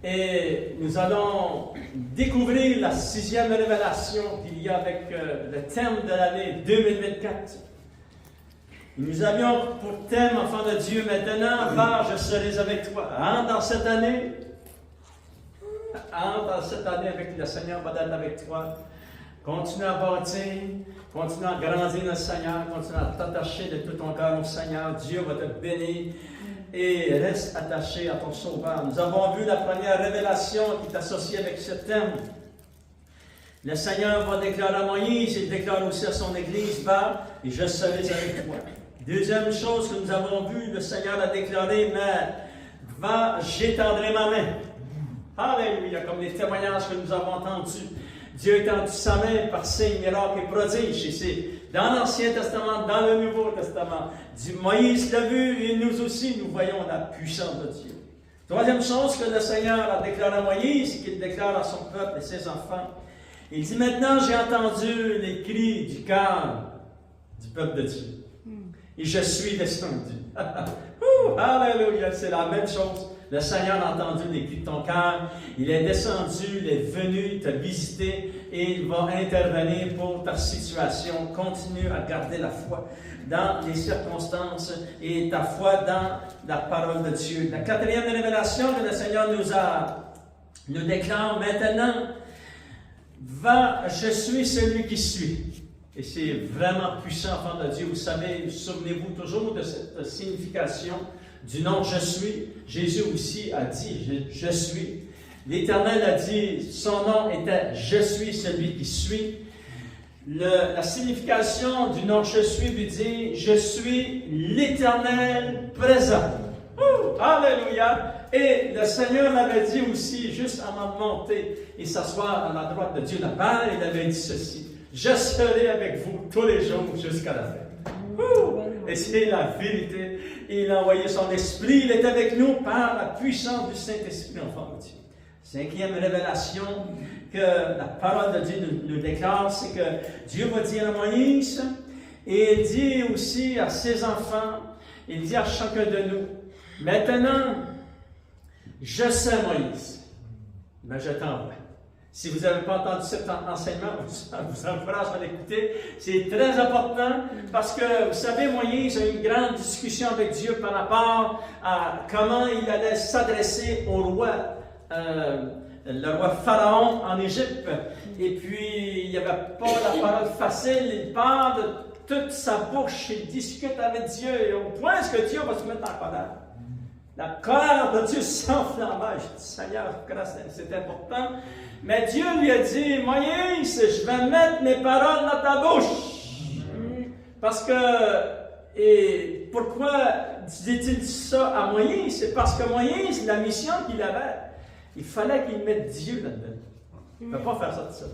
Et nous allons découvrir la 6e révélation qu'il y a avec le thème de l'année 2024. Nous avions pour thème, enfant de Dieu, maintenant, va, je serai avec toi. Entre dans cette année, avec le Seigneur va être avec toi. Continue à bâtir, continue à grandir le Seigneur, continue à t'attacher de tout ton cœur au Seigneur. Dieu va te bénir et reste attaché à ton Sauveur. Nous avons vu la première révélation qui est associée avec ce thème. Le Seigneur va déclarer à Moïse, il déclare aussi à son Église, va, et je serai avec toi. Deuxième chose que nous avons vu, le Seigneur a déclaré, mais va, j'étendrai ma main. Alléluia, comme les témoignages que nous avons entendus. Dieu a étendu sa main par signes, miracles et prodiges. Et c'est dans l'Ancien Testament, dans le Nouveau Testament. Moïse l'a vu et nous aussi, nous voyons la puissance de Dieu. Troisième chose que le Seigneur a déclaré à Moïse, qu'il déclare à son peuple et ses enfants. Il dit, maintenant j'ai entendu les cris du cœur du peuple de Dieu. Et je suis descendu. Alléluia, c'est la même chose. Le Seigneur a entendu les cris de ton cœur. Il est descendu, il est venu te visiter et il va intervenir pour ta situation. Continue à garder la foi dans les circonstances et ta foi dans la parole de Dieu. La quatrième révélation que le Seigneur nous déclare maintenant, va, je suis celui qui suis. Et c'est vraiment puissant, enfant de Dieu. Vous savez, souvenez-vous toujours de cette signification du nom « Je suis ». Jésus aussi a dit « Je suis ». L'Éternel a dit, son nom était « Je suis celui qui suis ». La signification du nom « Je suis » veut dire « Je suis l'Éternel présent ». Alléluia! Et le Seigneur l'avait dit aussi, juste avant de monter et s'asseoir à la droite de Dieu le Père, il avait dit ceci. Je serai avec vous tous les jours jusqu'à la fin. Et c'est la vérité. Il a envoyé son esprit. Il est avec nous par la puissance du Saint-Esprit, enfant de Dieu. Cinquième révélation que la parole de Dieu nous déclare, c'est que Dieu va dire à Moïse, et il dit aussi à ses enfants, il dit à chacun de nous, maintenant, je sais Moïse, mais je t'envoie. Si vous n'avez pas entendu cet enseignement, je vous encourage à l'écouter. C'est très important parce que, vous savez, Moïse a eu une grande discussion avec Dieu par rapport à comment il allait s'adresser au roi, le roi Pharaon en Égypte. Et puis, il n'y avait pas la parole facile. Il parle de toute sa bouche. Il discute avec Dieu. Et au point que Dieu va se mettre en colère. La colère de Dieu s'enflamma. Je dis, Seigneur, c'est important. Mais Dieu lui a dit, Moïse, je vais mettre mes paroles dans ta bouche. Parce que, et pourquoi dit-il ça à Moïse? C'est parce que Moïse, la mission qu'il avait, il fallait qu'il mette Dieu là-dedans. Il ne peut pas faire ça tout seul.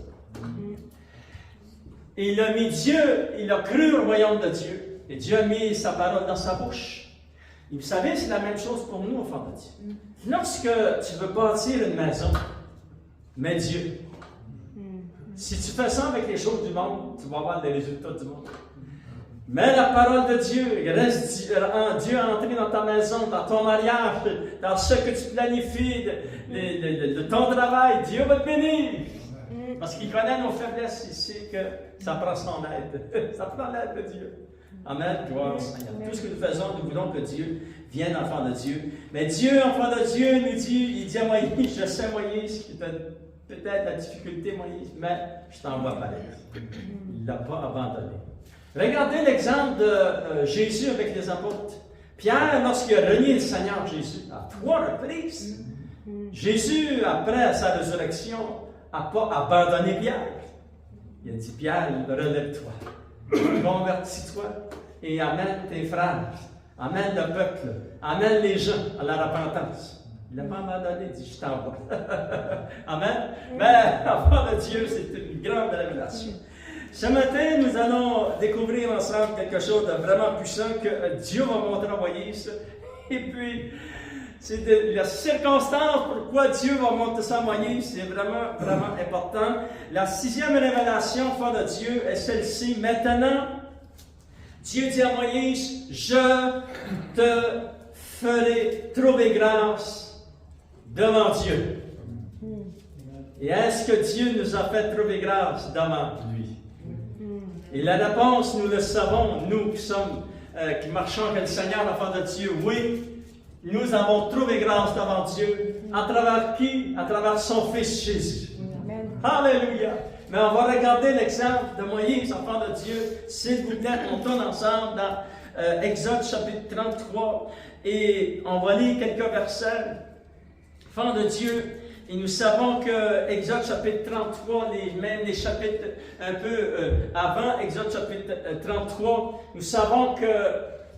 Et il a mis Dieu, il a cru au royaume de Dieu. Et Dieu a mis sa parole dans sa bouche. Et vous savez, c'est la même chose pour nous, enfants de Dieu. Lorsque tu veux bâtir une maison, mais Dieu. Si tu fais ça avec les choses du monde, tu vas avoir les résultats du monde. Mais la parole de Dieu, reste Dieu entré dans ta maison, dans ton mariage, dans ce que tu planifies, de ton travail, Dieu va te bénir. Parce qu'il connaît nos faiblesses, il sait que ça prend son aide. Ça prend l'aide de Dieu. Amen, gloire au Seigneur. Tout ce que nous faisons, nous voulons que Dieu vienne, enfant de Dieu. Mais Dieu, enfant de Dieu, nous dit, il dit à Moïse, je sais Moïse, qui t'a peut-être la difficulté, Moïse, mais je t'envoie pareil. Il ne l'a pas abandonné. Regardez l'exemple de Jésus avec les apôtres. Pierre, lorsqu'il a renié le Seigneur Jésus, à 3 reprises, Jésus, après sa résurrection, n'a pas abandonné Pierre. Il a dit, Pierre, relève-toi, convertis-toi et amène tes frères, amène le peuple, amène les gens à la repentance. Il n'a pas abandonné, il dit, je t'envoie. Amen. Mais, enfant de Dieu, c'est une grande révélation. Ce matin, nous allons découvrir ensemble quelque chose de vraiment puissant que Dieu va montrer à Moïse. Et puis, c'est la circonstance pourquoi Dieu va montrer ça à Moïse, c'est vraiment, vraiment important. La 6e révélation, enfant de Dieu, est celle-ci. Maintenant, Dieu dit à Moïse, je te ferai trouver grâce devant Dieu. Et est-ce que Dieu nous a fait trouver grâce devant lui? Et la réponse, nous le savons, nous qui sommes, qui marchons avec le Seigneur, l'enfant de Dieu, oui, nous avons trouvé grâce devant Dieu. À travers qui? À travers son Fils Jésus. Amen. Alléluia! Mais on va regarder l'exemple de Moïse, enfant de Dieu. S'il vous plaît, on tourne ensemble dans Exode chapitre 33 et on va lire quelques versets. Enfant de Dieu, et nous savons que Exode chapitre 33, même les chapitres un peu avant Exode chapitre 33, nous savons que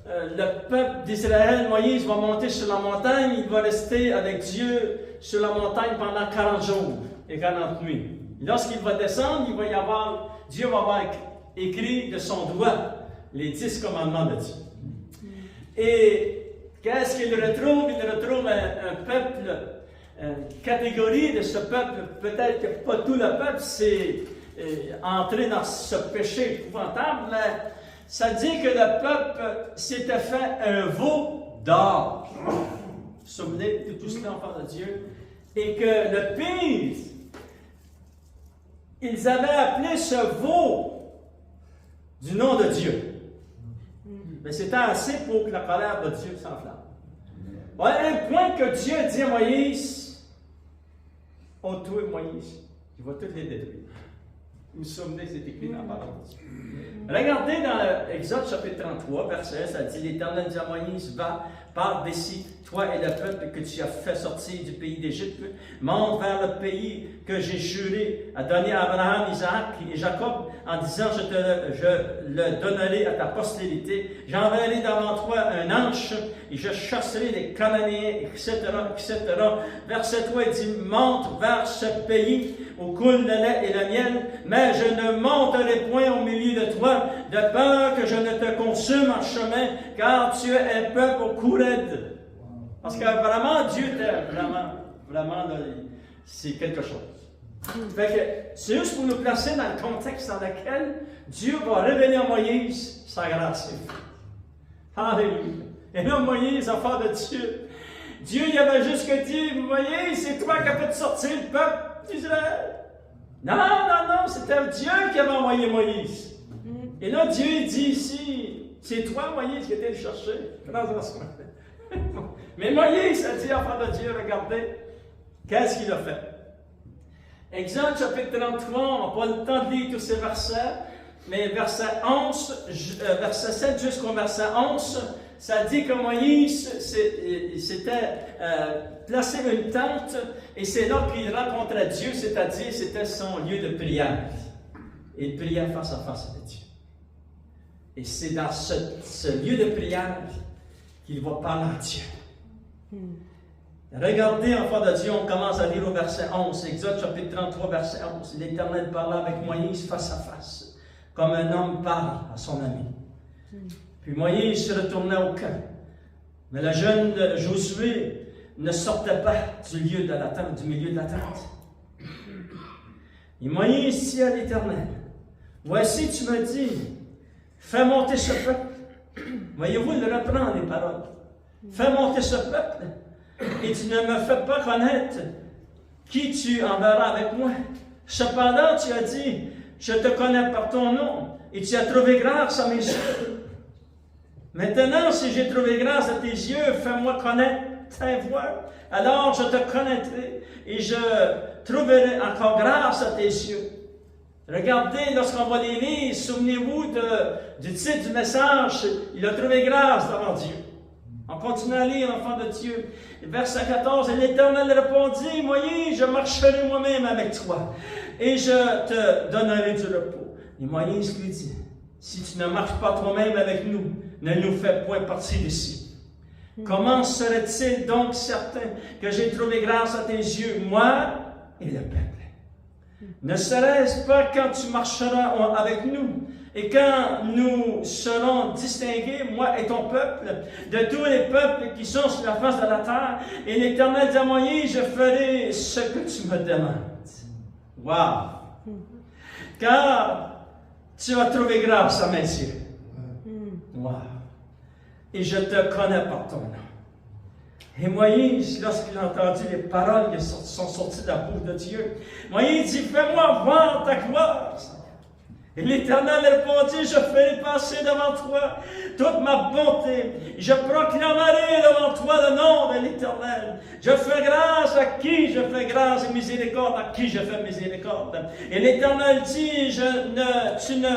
le peuple d'Israël, Moïse, va monter sur la montagne, il va rester avec Dieu sur la montagne pendant 40 jours et 40 nuits. Lorsqu'il va descendre, Dieu va avoir écrit de son doigt les 10 commandements de Dieu. Et qu'est-ce qu'il retrouve? Il retrouve un peuple, une catégorie de ce peuple, peut-être que pas tout le peuple s'est entré dans ce péché épouvantable, mais ça dit que le peuple s'était fait un veau d'or. Vous vous souvenez de tout cela, enfant de Dieu? Et que le pire, ils avaient appelé ce veau du nom de Dieu. Mais c'était assez pour que la colère de Dieu s'enflamme. Voilà un point que Dieu dit à Moïse, oh toi Moïse, il va tous les détruire. Vous vous souvenez, c'est écrit dans la parole de Dieu. Regardez dans Exode chapitre 33, verset 1, ça dit, l'Éternel dit à Moïse, va, pars d'ici, toi et le peuple que tu as fait sortir du pays d'Égypte, monte vers le pays que j'ai juré à donner à Abraham, Isaac et Jacob, en disant, je le donnerai à ta postérité, j'enverrai devant toi un ange, et je chasserai les Cananéens, etc., etc. Verset 3, il dit, monte vers ce pays où coule le lait et le miel, mais je ne monterai point au milieu de toi, de peur que je ne te consume en chemin, car tu es un peuple au cou raide. Parce que vraiment, Dieu t'aime, vraiment, c'est quelque chose. Fait que c'est juste pour nous placer dans le contexte dans lequel Dieu va révéler à Moïse sa grâce. Alléluia. Et là, Moïse, enfant de Dieu, Dieu il avait juste que dit, Moïse, c'est toi qui as fait sortir le peuple d'Israël. Non, c'était Dieu qui avait envoyé Moïse. Et là, Dieu dit ici, c'est toi, Moïse, qui était le chercher. Mais Moïse a dit, enfant de Dieu, regardez, qu'est-ce qu'il a fait? Exode chapitre 33, on n'a pas le temps de lire tous ces versets, mais verset 7 jusqu'au verset 11, ça dit que Moïse s'était placé une tente, et c'est là qu'il rencontrait Dieu, c'est-à-dire c'était son lieu de prière. Et il priait face à face avec Dieu. Et c'est dans ce lieu de prière qu'il va parler à Dieu. Regardez, enfant de Dieu, on commence à lire au verset 11, Exode chapitre 33, verset 11. L'Éternel parla avec Moïse face à face, comme un homme parle à son ami. Puis Moïse se retournait au camp. Mais le jeune Josué ne sortait pas du milieu de la tente. Et Moïse dit à l'Éternel, voici, tu me dis, fais monter ce peuple. Voyez-vous, il reprend les paroles. Fais monter ce peuple, et tu ne me fais pas connaître qui tu enverras avec moi. Cependant, tu as dit, je te connais par ton nom, et tu as trouvé grâce à mes yeux. Maintenant, si j'ai trouvé grâce à tes yeux, fais-moi connaître ta voix. Alors je te connaîtrai, et je trouverai encore grâce à tes yeux. Regardez, lorsqu'on va les lire, souvenez-vous du titre du message, il a trouvé grâce devant Dieu. On continue à lire, enfant de Dieu. Verset 14, et l'Éternel répondit, Moïse, je marcherai moi-même avec toi, et je te donnerai du repos. Et Moïse lui dit, si tu ne marches pas toi-même avec nous, ne nous fais point partir d'ici. Comment serait-il donc certain que j'ai trouvé grâce à tes yeux, moi et le peuple? Ne serait-ce pas quand tu marcheras avec nous, et quand nous serons distingués, moi et ton peuple, de tous les peuples qui sont sur la face de la terre, et l'Éternel dit à Moïse, je ferai ce que tu me demandes. Wow! Car tu as trouvé grâce à mes yeux. Wow! Et je te connais par ton nom. Et Moïse, lorsqu'il a entendu les paroles qui sont sorties de la bouche de Dieu, Moïse dit, fais-moi voir ta gloire. Et l'Éternel répondit, je ferai passer devant toi toute ma bonté. Je proclamerai devant toi le nom de l'Éternel. Je fais grâce à qui je fais grâce et miséricorde à qui je fais miséricorde. Et l'Éternel dit, tu ne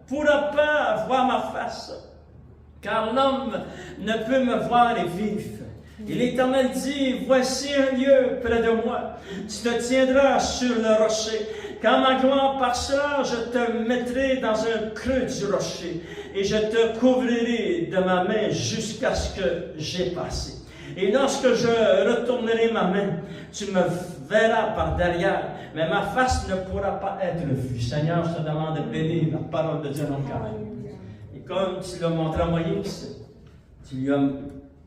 pourras pas voir ma face, car l'homme ne peut me voir et vivre. Et l'Éternel dit, voici un lieu près de moi. Tu te tiendras sur le rocher. Quand ma gloire passera, je te mettrai dans un creux du rocher et je te couvrirai de ma main jusqu'à ce que j'ai passé. Et lorsque je retournerai ma main, tu me verras par derrière, mais ma face ne pourra pas être vue. Seigneur, je te demande de bénir la parole de Dieu dans le cœur. Et comme tu l'as montré à Moïse,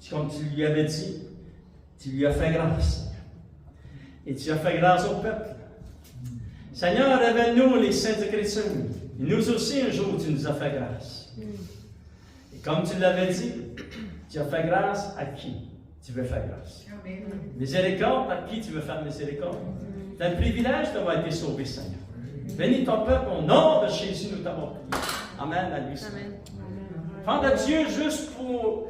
comme tu lui avais dit, tu lui as fait grâce. Et tu as fait grâce au peuple. Seigneur, révèle-nous les saintes écritures. Et nous aussi, un jour, tu nous as fait grâce. Et comme tu l'avais dit, tu as fait grâce à qui tu veux faire grâce. Miséricorde, à qui tu veux faire miséricorde. C'est un privilège d'avoir été sauvé, Seigneur. Bénis ton peuple, au nom de Jésus, nous t'avons prié. Amen, à lui. Enfant de Dieu, juste pour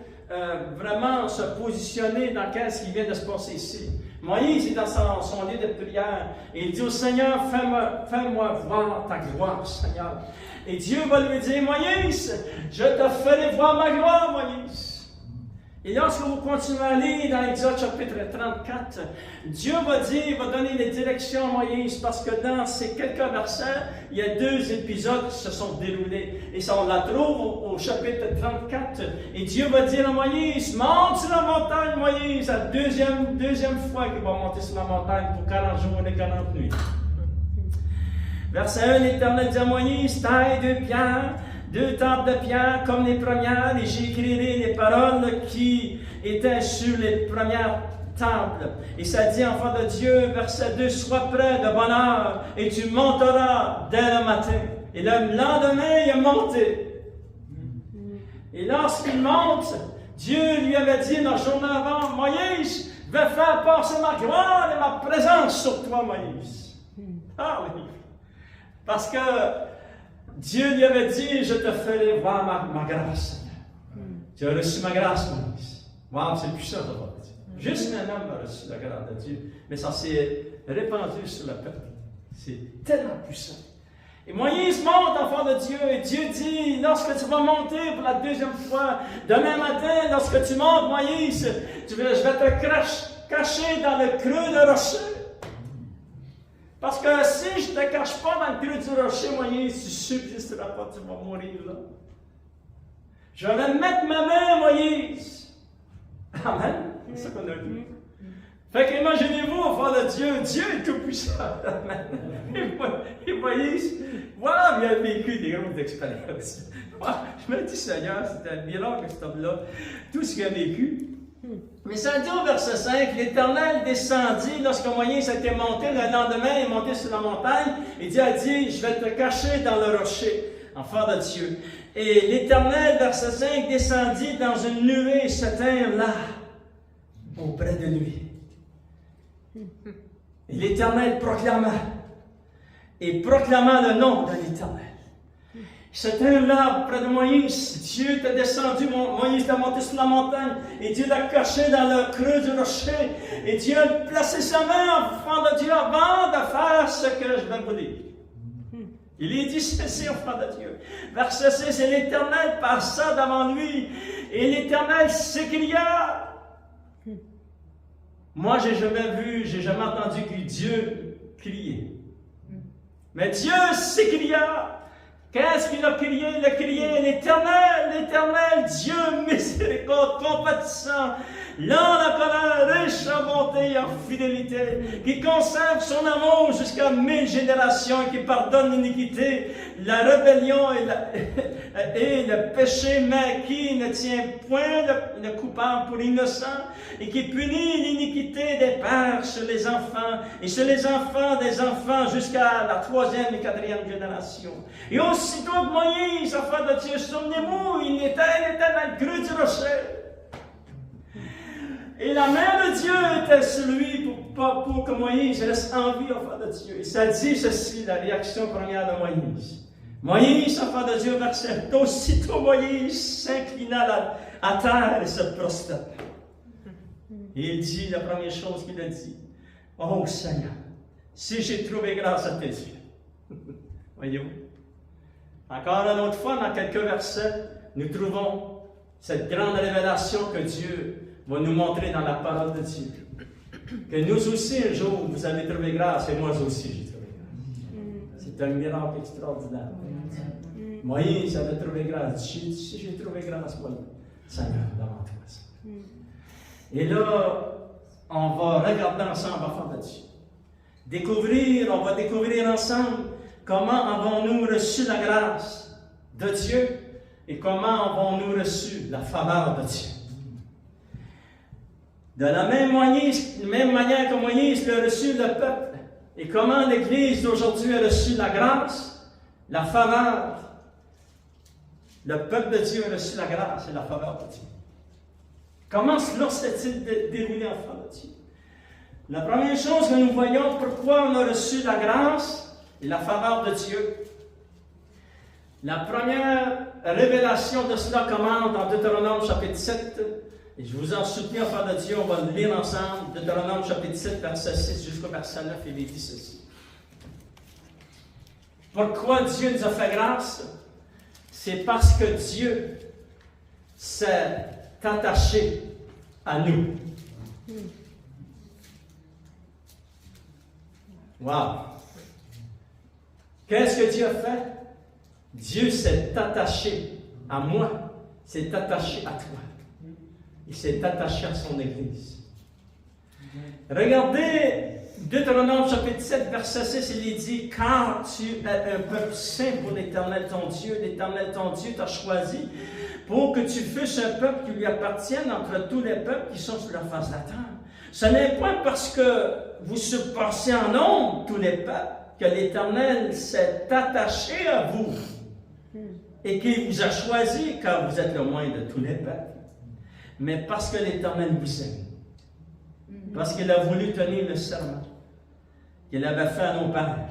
vraiment se positionner dans ce qui vient de se passer ici. Moïse est dans son lieu de prière et il dit au Seigneur, fais-moi voir ta gloire, Seigneur. Et Dieu va lui dire, Moïse, je te ferai voir ma gloire, Moïse. Et lorsque vous continuez à lire dans Exode chapitre 34, Dieu va donner les directions à Moïse, parce que dans ces quelques versets, il y a 2 épisodes qui se sont déroulés. Et ça, on la trouve au chapitre 34. Et Dieu va dire à Moïse, monte sur la montagne, Moïse, la deuxième fois qu'il va monter sur la montagne pour 40 jours et 40 nuits. Verset 1, l'Éternel dit à Moïse, taille 2 pierres, 2 tables de pierre comme les premières, et j'écrirai les paroles qui étaient sur les premières tables. Et ça dit, enfant de Dieu, verset 2, sois prêt de bonne heure, et tu monteras dès le matin. Et le lendemain, il est monté. Et lorsqu'il monte, Dieu lui avait dit dans le jour avant, Moïse, je vais faire passer ma gloire et ma présence sur toi, Moïse. Ah oui. Parce que Dieu lui avait dit, je te ferai voir ma grâce, Seigneur. Tu as reçu ma grâce, Moïse. Wow, c'est puissant, ça va dire. Juste un homme a reçu la grâce de Dieu, mais ça s'est répandu sur le peuple. C'est tellement puissant. Et Moïse monte, enfant de Dieu, et Dieu dit, lorsque tu vas monter pour la 2e fois, demain matin, lorsque tu montes, Moïse, je vais te cacher dans le creux de rocher. Parce que si je ne te cache pas dans le creux du rocher, Moïse, tu ne subsisteras pas, tu vas mourir là. Je vais mettre ma main, Moïse. Amen. C'est ça qu'on a dit. Fait qu'imaginez-vous, enfant de Dieu, Dieu est tout puissant. Amen. Et Moïse, voilà, il a vécu des grosses expériences. Je me dis, Seigneur, c'était un miracle, cet homme-là, tout ce qu'il a vécu. Mais ça dit au verset 5, l'Éternel descendit lorsque Moïse était monté, le lendemain, il est monté sur la montagne, et Dieu a dit, je vais te cacher dans le rocher, enfant de Dieu. Et l'Éternel, verset 5, descendit dans une nuée et se tint là, auprès de lui. Et l'Éternel proclama le nom de l'Éternel. C'était là, près de Moïse. Dieu t'a descendu, Moïse t'a monté sur la montagne, et Dieu l'a caché dans le creux du rocher, et Dieu a placé sa main, enfant de Dieu, avant de faire ce que je vais vous dire. Il est dit ceci, enfant de Dieu. Verset 6, et l'Éternel passa devant lui, et l'Éternel s'écria. Moi, j'ai jamais entendu que Dieu criait. Mais Dieu s'écria. Qu'est-ce qu'il a crié? Il a crié, l'Éternel, Dieu miséricorde, compatissant, lent à la colère, riche en bonté et en fidélité, qui conserve son amour jusqu'à 1000 générations, qui pardonne l'iniquité, la rébellion et le péché, mais qui ne tient point le coupable pour innocent, et qui punit l'iniquité des pères sur les enfants, et sur les enfants des enfants jusqu'à la 3e et 4e génération. Et aussitôt que Moïse, enfant de Dieu, souvenez-vous, il était dans le creux du rocher. Et la main de Dieu était sur lui pour que Moïse reste en vie, enfant de Dieu. Et ça dit ceci, la réaction première de Moïse. Moïse, enfant de Dieu, verset, aussitôt Moïse s'inclina à terre et se prosterna. Et il dit, la première chose qu'il a dit, oh Seigneur, si j'ai trouvé grâce à tes yeux. Voyez-vous? Encore une autre fois, dans quelques versets, nous trouvons cette grande révélation que Dieu va nous montrer dans la parole de Dieu. Que nous aussi, un jour, vous avez trouvé grâce, et moi aussi, j'ai trouvé grâce. C'est un miracle extraordinaire. Moïse avait trouvé grâce. Si j'ai trouvé grâce, moi, Seigneur, devant toi. Et là, on va regarder ensemble, enfants de Dieu. On va découvrir ensemble comment avons-nous reçu la grâce de Dieu et comment avons-nous reçu la faveur de Dieu. De la même manière que Moïse l'a reçu le peuple, et comment l'Église d'aujourd'hui a reçu la grâce, la faveur. Le peuple de Dieu a reçu la grâce et la faveur de Dieu. Comment cela s'est-il déroulé, enfant de Dieu? La première chose que nous voyons, pourquoi on a reçu la grâce et la faveur de Dieu. La première révélation de cela commence dans Deutéronome chapitre 7. Et je vous en supplie, enfant de Dieu, on va le lire ensemble. Deutéronome chapitre 7, verset 6 jusqu'au verset 9, il est dit ceci. Pourquoi Dieu nous a fait grâce? C'est parce que Dieu s'est attaché à nous. Wow! Qu'est-ce que Dieu a fait? Dieu s'est attaché à moi, s'est attaché à toi. Il s'est attaché à son Église. Regardez Deutéronome chapitre 7, verset 6, il est dit, « Car tu es un peuple saint pour l'Éternel ton Dieu t'a choisi pour que tu fusses un peuple qui lui appartienne entre tous les peuples qui sont sur la face de la terre. Ce n'est point parce que vous surpassez en nombre tous les peuples que l'Éternel s'est attaché à vous et qu'il vous a choisi, car vous êtes le moins de tous les peuples, mais parce que l'Éternel vous aime. Parce qu'il a voulu tenir le serment qu'il avait fait à nos pères.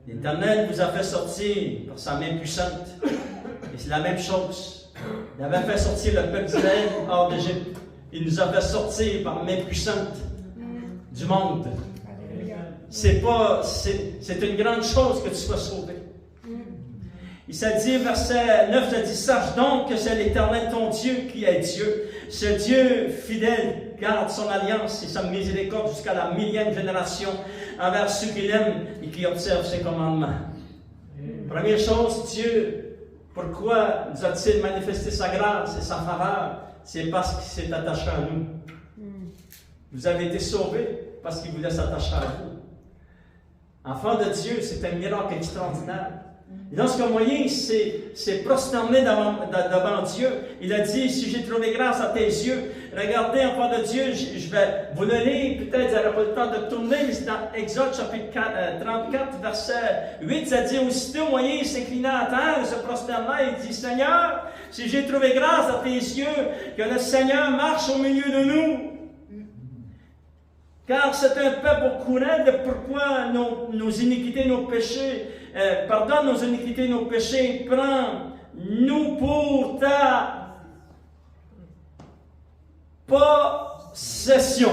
L'Éternel vous a fait sortir par sa main puissante. Et c'est la même chose. Il avait fait sortir le peuple d'Israël hors d'Égypte. Il nous a fait sortir par main puissante du monde. C'est une grande chose que tu sois sauvé. Il s'est dit, verset 9, il dit, sache donc que c'est l'Éternel ton Dieu qui est Dieu. Ce Dieu fidèle garde son alliance et sa miséricorde jusqu'à la 1000e génération envers ceux qui l'aiment et qui observent ses commandements. Première chose, Dieu, pourquoi nous a-t-il manifesté sa grâce et sa faveur? C'est parce qu'il s'est attaché à nous. Vous avez été sauvés parce qu'il voulait s'attacher à vous. Enfant de Dieu, c'est un miracle extraordinaire. Et lorsque Moïse s'est prosterné devant Dieu, il a dit, si j'ai trouvé grâce à tes yeux, regardez, enfant de Dieu, je vais vous le lire, peut-être vous n'aurez pas le temps de tourner, mais c'est dans Exode chapitre 34, verset 8, ça dit, aussitôt Moïse s'inclina à terre et se prosterna et dit, Seigneur, si j'ai trouvé grâce à tes yeux, que le Seigneur marche au milieu de nous. Car c'est un peuple au courant de pourquoi nos iniquités, nos péchés, pardonne nos iniquités, nos péchés, prends-nous pour ta possession.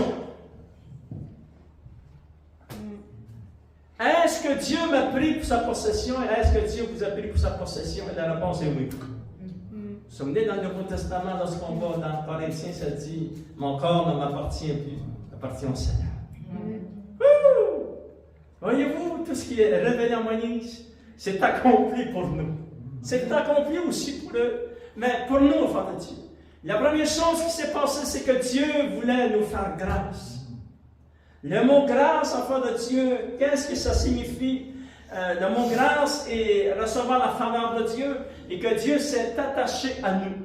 Est-ce que Dieu m'a pris pour sa possession? Est-ce que Dieu vous a pris pour sa possession? Et la réponse est oui. Vous vous souvenez, dans le Nouveau Testament, lorsqu'on va dans Corinthiens, ça dit, mon corps ne m'appartient plus. Appartient au Seigneur. Voyez-vous, tout ce qui est révélé en Moïse, c'est accompli pour nous. C'est accompli aussi pour eux, mais pour nous, enfants de Dieu. La première chose qui s'est passée, c'est que Dieu voulait nous faire grâce. Le mot grâce, enfants de Dieu, qu'est-ce que ça signifie? Le mot grâce est recevoir la faveur de Dieu et que Dieu s'est attaché à nous.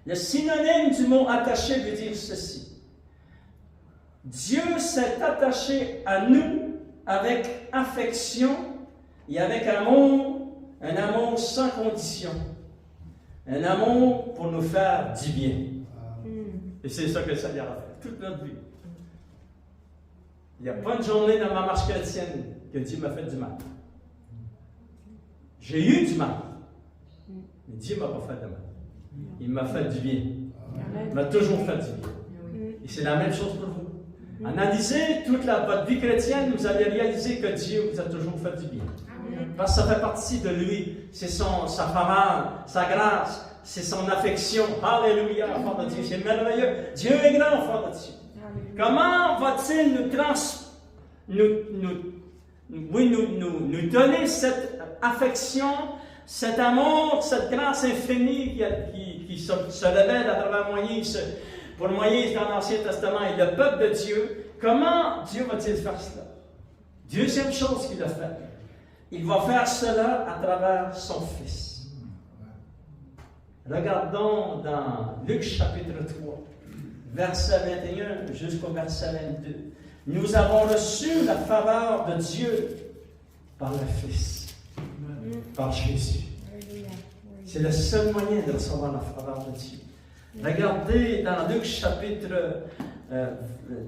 Le synonyme du mot attaché veut dire ceci. Dieu s'est attaché à nous avec affection et avec amour, un amour sans condition, un amour pour nous faire du bien. Et c'est ça que le Seigneur a fait, toute notre vie. Il n'y a pas une journée dans ma marche chrétienne que Dieu m'a fait du mal. J'ai eu du mal, mais Dieu ne m'a pas fait de mal. Il m'a fait du bien. Il m'a toujours fait du bien. Et c'est la même chose pour vous. Analysez toute votre vie chrétienne, vous allez réaliser que Dieu vous a toujours fait du bien. Parce que ça fait partie de lui. C'est sa faveur, sa grâce, c'est son affection. Alléluia, enfant de Dieu. C'est merveilleux. Dieu est grand, enfant de Dieu. Comment va-t-il nous donner cette affection, cet amour, cette grâce infinie qui se révèle à travers Moïse, pour Moïse dans l'Ancien Testament et le peuple de Dieu? Comment Dieu va-t-il faire cela? Deuxième chose qu'il a fait, il va faire cela à travers son Fils. Regardons dans Luc chapitre 3, verset 21 jusqu'au verset 22. Nous avons reçu la faveur de Dieu par le Fils, par Jésus. C'est le seul moyen de recevoir la faveur de Dieu. Regardez dans Luc chapitre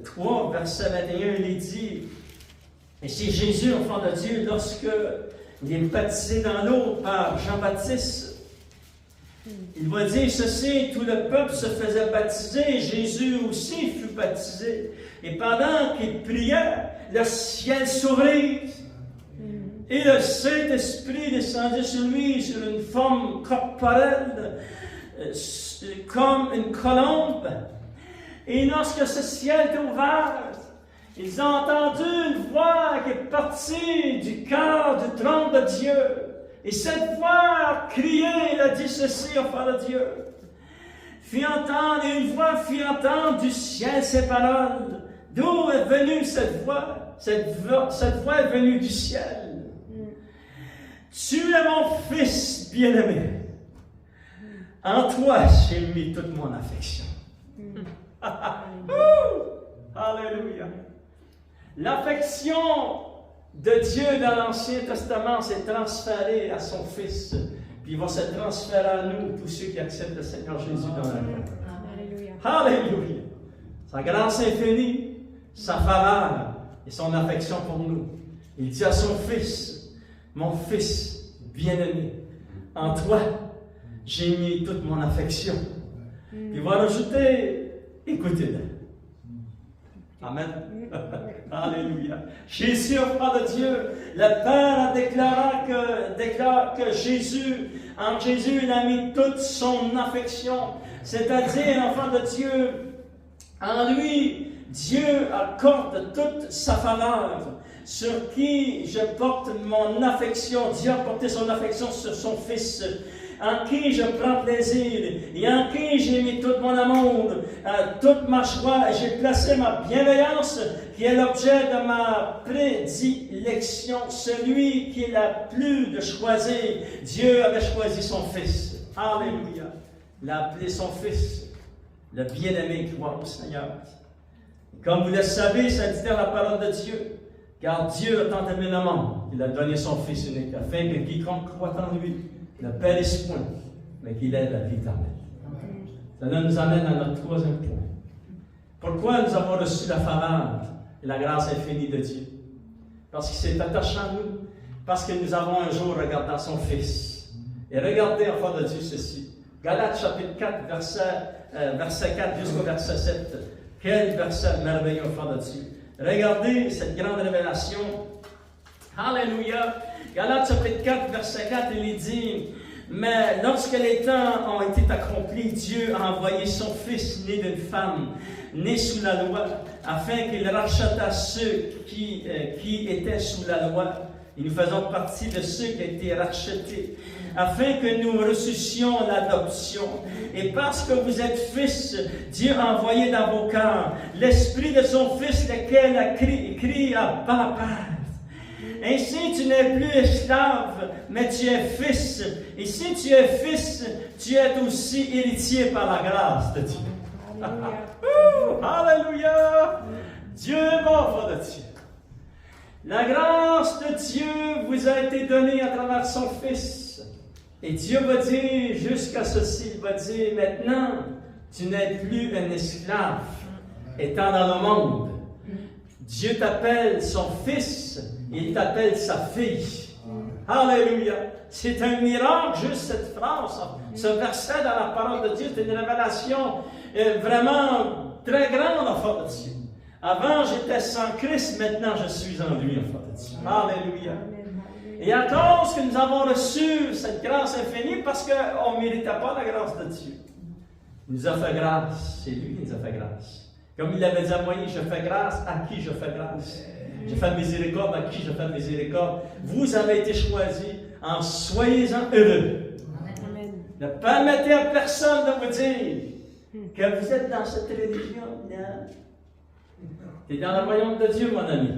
3, verset 21, il est dit, et c'est Jésus, enfant de Dieu, lorsque il est baptisé dans l'eau par Jean-Baptiste, il va dire ceci, tout le peuple se faisait baptiser, Jésus aussi fut baptisé. Et pendant qu'il priait, le ciel s'ouvrit. Et le Saint-Esprit descendit sur lui, sur une forme corporelle, comme une colombe. Et lorsque ce ciel est ouvert, ils ont entendu une voix qui est partie du cœur du trône de Dieu. Et cette voix a crié, elle a dit ceci, enfant de Dieu. Et une voix fit entendre du ciel ces paroles. D'où est venue cette voix? Cette voix est venue du ciel. Tu es mon Fils bien-aimé. En toi, j'ai mis toute mon affection. Alléluia. L'affection de Dieu dans l'Ancien Testament s'est transférée à son Fils. Puis il va se transférer à nous, tous ceux qui acceptent le Seigneur Jésus dans la vie. Alléluia. Alléluia. Sa grâce infinie, sa faveur et son affection pour nous. Il dit à son Fils, mon Fils bien-aimé, en toi, j'ai mis toute mon affection. Puis il va rajouter, écoutez-le. Amen. Alléluia. Jésus, enfant de Dieu, le Père déclare que Jésus, en Jésus, il a mis toute son affection. C'est-à-dire, enfant de Dieu, en lui, Dieu accorde toute sa faveur. Sur qui je porte mon affection. Dieu a porté son affection sur son Fils, en qui je prends plaisir, et en qui j'ai mis tout mon amour, toute ma joie, et j'ai placé ma bienveillance, qui est l'objet de ma prédilection, celui qui est la plus de choisir. Dieu avait choisi son Fils. Alléluia. Il a appelé son Fils, le bien-aimé qui croit au Seigneur. Comme vous le savez, ça dit dans la parole de Dieu, car Dieu a tant aimé le monde, il a donné son Fils unique, afin que quiconque croit en lui ne périsse point, mais qu'il ait la vie éternelle. Cela nous amène à notre troisième point. Pourquoi nous avons reçu la faveur et la grâce infinie de Dieu? Parce qu'il s'est attaché à nous, parce que nous avons un jour regardé son Fils. Et regardez, enfant de Dieu, ceci. Galates chapitre 4, verset 4 jusqu'au verset 7. Quel verset merveilleux, enfant de Dieu. Regardez cette grande révélation. Alléluia. Galates chapitre 4, verset 4, il dit, mais lorsque les temps ont été accomplis, Dieu a envoyé son Fils né d'une femme, né sous la loi, afin qu'il rachetât ceux qui étaient sous la loi. Et nous faisons partie de ceux qui ont été rachetés, afin que nous ressuscions l'adoption. Et parce que vous êtes fils, Dieu a envoyé dans vos cœurs l'esprit de son Fils, lequel a crié à Abba, Père. Ainsi, tu n'es plus esclave, mais tu es fils. Et si tu es fils, tu es aussi héritier par la grâce de Dieu. Alléluia! Dieu est bon, enfant de Dieu. La grâce de Dieu vous a été donnée à travers son Fils. Et Dieu va dire jusqu'à ceci, il va dire, maintenant, Tu n'es plus un esclave étant dans le monde. Dieu t'appelle son fils et il t'appelle sa fille. Alléluia. C'est un miracle, juste cette phrase, ce verset dans la parole de Dieu. C'est une révélation vraiment très grande, enfant de Dieu. Avant, j'étais sans Christ, maintenant je suis en lui, enfant de Dieu. Alléluia. Et à cause que nous avons reçu cette grâce infinie, parce qu'on ne méritait pas la grâce de Dieu. Il nous a fait grâce. C'est lui qui nous a fait grâce. Comme il avait dit à Moïse, je fais grâce à qui je fais grâce. Je fais miséricorde à qui je fais miséricorde. Vous avez été choisis, en soyez-en heureux. Amen. Ne permettez à personne de vous dire que vous êtes dans cette religion. Tu es dans le royaume de Dieu, mon ami.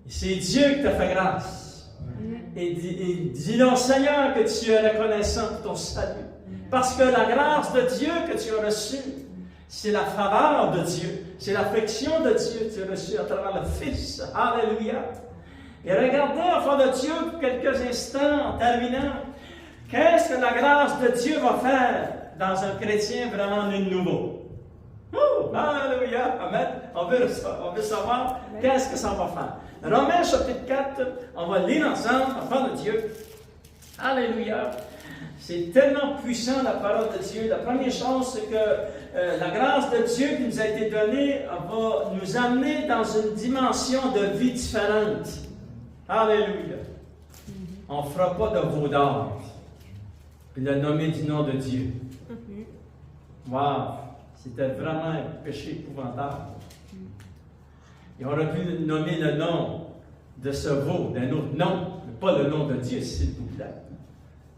C'est Dieu qui t'a fait grâce. Et dis-le au Seigneur que tu es reconnaissant pour ton salut. Parce que la grâce de Dieu que tu as reçue, c'est la faveur de Dieu, c'est l'affection de Dieu que tu as reçue à travers le Fils. Alléluia. Et regardez, enfant de Dieu, pour quelques instants, en terminant, qu'est-ce que la grâce de Dieu va faire dans un chrétien vraiment né de nouveau? Alléluia. Amen. On veut savoir qu'est-ce que ça va faire. Romains chapitre 4, on va lire ensemble, enfant de Dieu. Alléluia. C'est tellement puissant la parole de Dieu. La première chose, c'est que la grâce de Dieu qui nous a été donnée va nous amener dans une dimension de vie différente. Alléluia. On ne fera pas de veau d'or, puis le nommer du nom de Dieu. Wow! C'était vraiment un péché épouvantable. Et on aurait pu nommer le nom de ce veau d'un autre nom, mais pas le nom de Dieu, s'il vous plaît.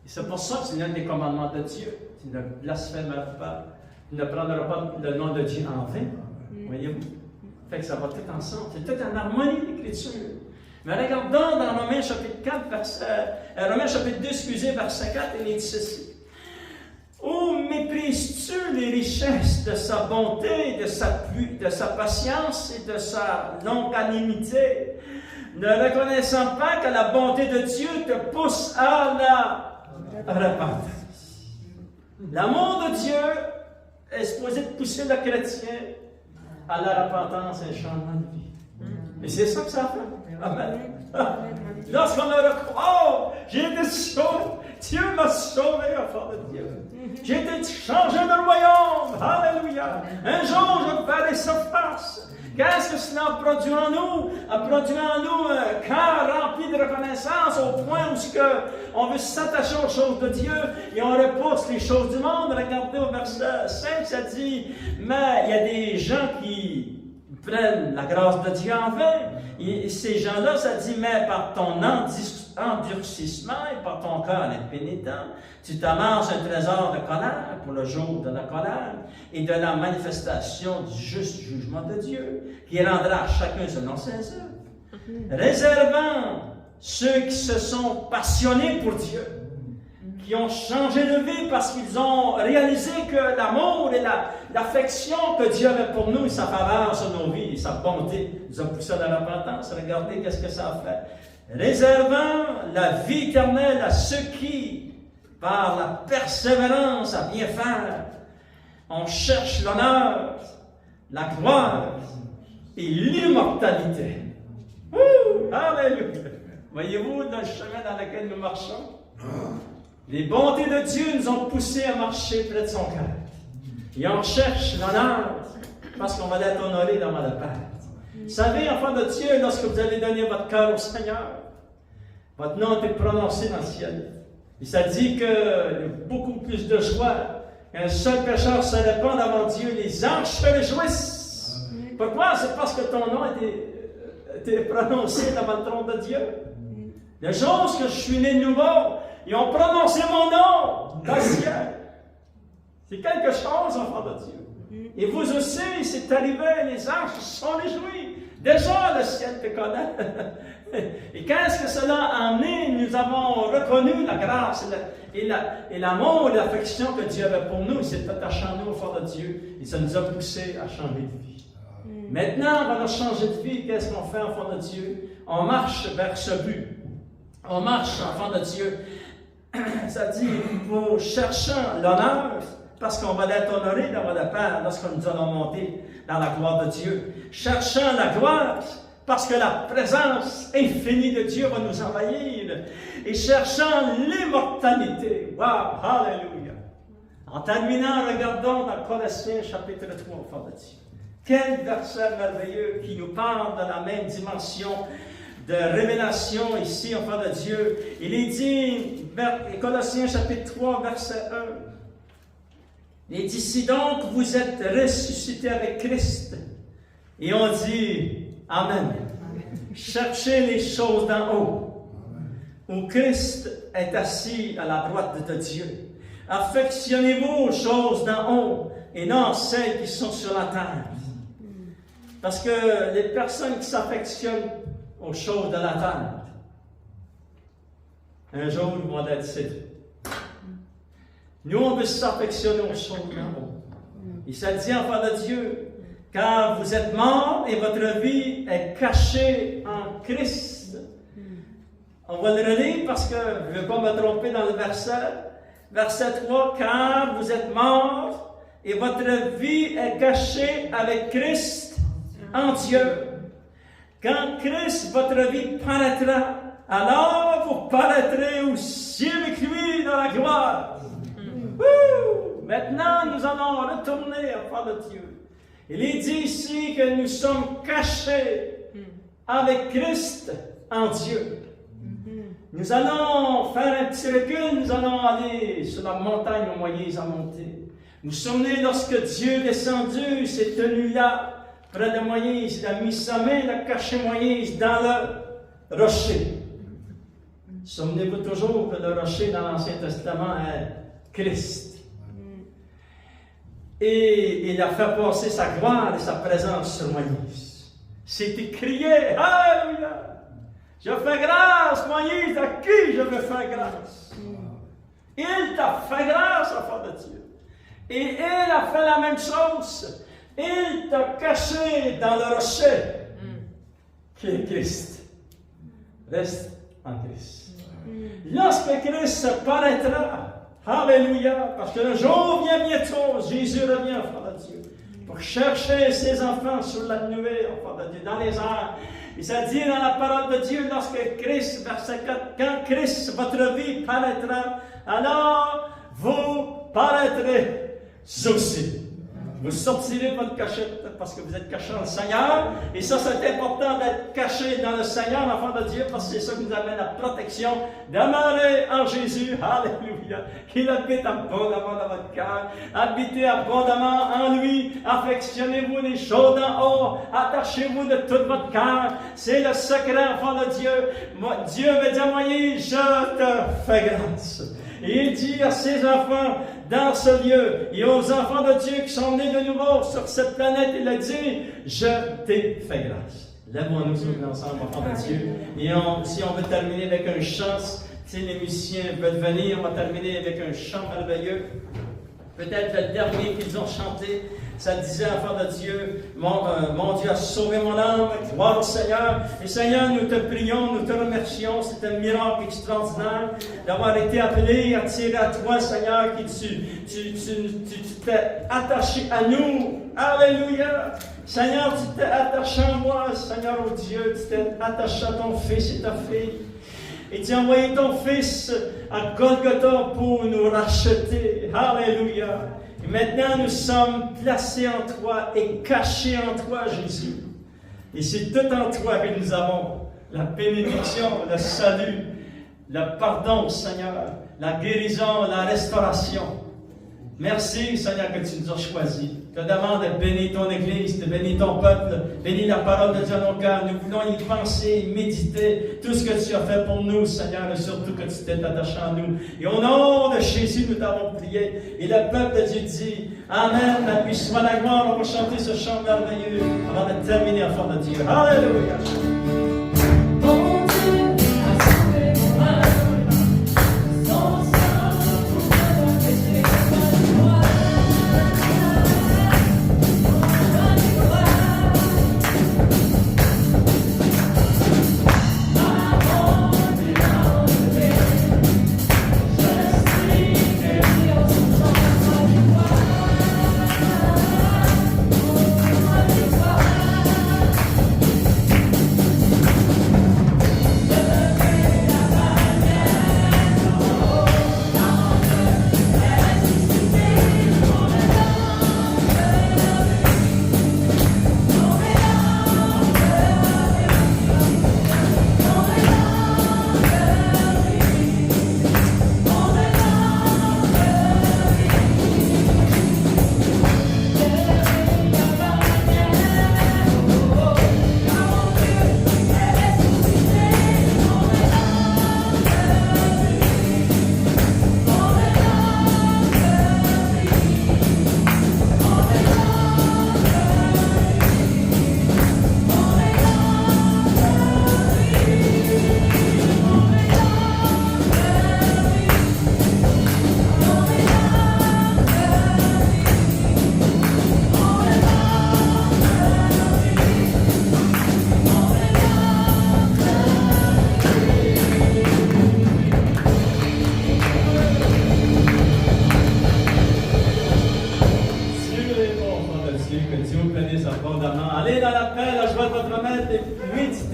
Et c'est pour ça que c'est l'un des commandements de Dieu. Tu ne blasphémeras pas, tu ne prendras pas le nom de Dieu en vain. Voyez-vous? Fait que ça va tout ensemble. C'est tout en harmonie, l'Écriture. Mais regardons dans Romains chapitre 4, Romains chapitre 2, verset 4, il est dit ceci. Où méprises-tu les richesses de sa bonté, de sa patience et de sa longanimité, ne reconnaissant pas que la bonté de Dieu te pousse à la repentance. L'amour de Dieu est supposé pousser le chrétien à la repentance et un changement de vie. Et c'est ça que ça fait. Amen. Lorsqu'on a le oh, j'ai été sauvé, Dieu m'a sauvé, enfant de Dieu. J'ai été changé de royaume. Alléluia. Un jour, je verrai sa face. Qu'est-ce que cela produit en nous? A produit en nous un cœur rempli de reconnaissance au point où on veut s'attacher aux choses de Dieu et on repousse les choses du monde. Regardez au verset 5, ça dit, mais il y a des gens qui prennent la grâce de Dieu en vain. Et ces gens-là, ça dit, mais par ton endurcissement et par ton cœur impénitent, tu t'amasses un trésor de colère pour le jour de la colère et de la manifestation du juste jugement de Dieu, qui rendra à chacun selon ses œuvres. Réservant ceux qui se sont passionnés pour Dieu, qui ont changé de vie parce qu'ils ont réalisé que l'amour et l'affection que Dieu avait pour nous, et sa faveur sur nos vies, et sa bonté, nous a poussé à la repentance. Regardez qu'est-ce que ça a fait. Réservant la vie éternelle à ceux qui, par la persévérance à bien faire, on cherche l'honneur, la gloire et l'immortalité. Alléluia! Voyez-vous le chemin dans lequel nous marchons? Les bontés de Dieu nous ont poussés à marcher près de son cœur. Et on cherche l'honneur parce qu'on va l'être honoré dans le Père. Vous savez, enfant de Dieu, lorsque vous avez donné votre cœur au Seigneur, votre nom est prononcé dans le ciel. Et ça dit qu'il y a beaucoup plus de joie. Qu'un seul pécheur se répand devant Dieu, les anges se réjouissent. Pourquoi? C'est parce que ton nom a été prononcé devant le trône de Dieu. Les choses que je suis né de nouveau, ils ont prononcé mon nom dans le ciel. C'est quelque chose, enfant de Dieu. Et vous aussi, c'est arrivé, les anges se sont réjouis. Déjà, le ciel te connaît. Et qu'est-ce que cela a amené? Nous avons reconnu la grâce et l'amour et l'affection que Dieu avait pour nous. Il s'est attaché à nous, enfant de Dieu. Et ça nous a poussés à changer de vie. Maintenant, on va changer de vie. Qu'est-ce qu'on fait, enfant de Dieu? On marche vers ce but. On marche, enfant de Dieu. Ça dit, pour cherchant l'honneur, parce qu'on va être honoré d'avoir la paix lorsque nous allons monter dans la gloire de Dieu. Cherchant la gloire, parce que la présence infinie de Dieu va nous envahir. Et cherchant l'immortalité. Wow, alléluia. En terminant, regardons dans Colossiens chapitre 3, enfants de Dieu. Quel verset merveilleux qui nous parle de la même dimension de révélation ici, enfants de Dieu. Il est dit, Colossiens chapitre 3, verset 1. Il dit, si donc vous êtes ressuscités avec Christ, et on dit, Amen. Cherchez les choses d'en haut, où Christ est assis à la droite de Dieu. Affectionnez-vous aux choses d'en haut, et non celles qui sont sur la terre. Parce que les personnes qui s'affectionnent aux choses de la terre, un jour, ils vont être séduits. Nous, on veut s'affectionner aux choses d'en haut. Il s'est dit, enfant de Dieu, car vous êtes morts et votre vie est cachée en Christ. On va le relire parce que je ne vais pas me tromper dans le verset. Verset 3, car vous êtes morts et votre vie est cachée avec Christ en Dieu. Quand Christ, votre vie, paraîtra, alors vous paraîtrez aussi avec lui dans la gloire. Maintenant, nous allons retourner enfants de Dieu. Il est dit ici que nous sommes cachés avec Christ en Dieu. Nous allons faire un petit recul, nous allons aller sur la montagne où Moïse a monté. Vous vous souvenez, lorsque Dieu est descendu, s'est tenu là, près de Moïse, il a mis sa main, il a caché Moïse dans le rocher. Souvenez-vous toujours que le rocher dans l'Ancien Testament est Christ. Et il a fait passer sa gloire et sa présence sur Moïse. C'était crié, Alléluia! Je fais grâce, Moïse, à qui je veux faire grâce? Il t'a fait grâce, enfant de Dieu. Et il a fait la même chose. Il t'a caché dans le rocher, qui est Christ. Reste en Christ. Lorsque Christ paraîtra, Alléluia, parce que le jour vient bientôt, Jésus revient, enfant de Dieu, pour chercher ses enfants sur la nuée, enfant de Dieu, dans les airs. Il s'est dit dans la parole de Dieu, lorsque Christ, verset 4, quand Christ, votre vie, paraîtra, alors vous paraîtrez aussi. Vous sortirez de votre cachette parce que vous êtes cachés dans le Seigneur. Et ça, c'est important d'être caché dans le Seigneur, l'enfant de Dieu, parce que c'est ça qui nous amène la protection, demeurer en Jésus. Alléluia. Qu'il habite abondamment dans votre cœur. Habitez abondamment en lui. Affectionnez-vous les choses d'en haut. Attachez-vous de tout votre cœur. C'est le secret, enfant de Dieu. Dieu me dit à Moïse, je te fais grâce. Et il dit à ses enfants dans ce lieu, et aux enfants de Dieu qui sont nés de nouveau sur cette planète, il a dit, je t'ai fait grâce. Lève-nous ensemble, enfants de Dieu. Et si on veut terminer avec un chant, si les musiciens veulent venir, on va terminer avec un chant merveilleux. Peut-être le dernier qu'ils ont chanté, ça disait, enfant de Dieu, mon Dieu a sauvé mon âme, gloire au Seigneur. Et Seigneur, nous te prions, nous te remercions, c'est un miracle extraordinaire d'avoir été appelé, attiré à toi, Seigneur, que tu t'es attaché à nous. Alléluia! Seigneur, tu t'es attaché à moi, Seigneur, oh Dieu, tu t'es attaché à ton fils et ta fille. Et tu as envoyé ton Fils à Golgotha pour nous racheter. Alléluia. Et maintenant, nous sommes placés en toi et cachés en toi, Jésus. Et c'est tout en toi que nous avons la bénédiction, le salut, le pardon, Seigneur, la guérison, la restauration. Merci, Seigneur, que tu nous as choisis. Je te demande de bénir ton Église, de bénir ton peuple, bénir la parole de Dieu dans nos cœurs. Nous voulons y penser, méditer tout ce que tu as fait pour nous, Seigneur, et surtout que tu t'es attaché à nous. Et au nom de Jésus, nous t'avons prié. Et le peuple de Dieu dit, Amen, à lui soit la gloire. On va chanter ce chant merveilleux avant de terminer, enfant de Dieu. Alléluia. Wow. Que Dieu vous bénisse abondamment. Allez dans la paix, la joie de votre maître et méditez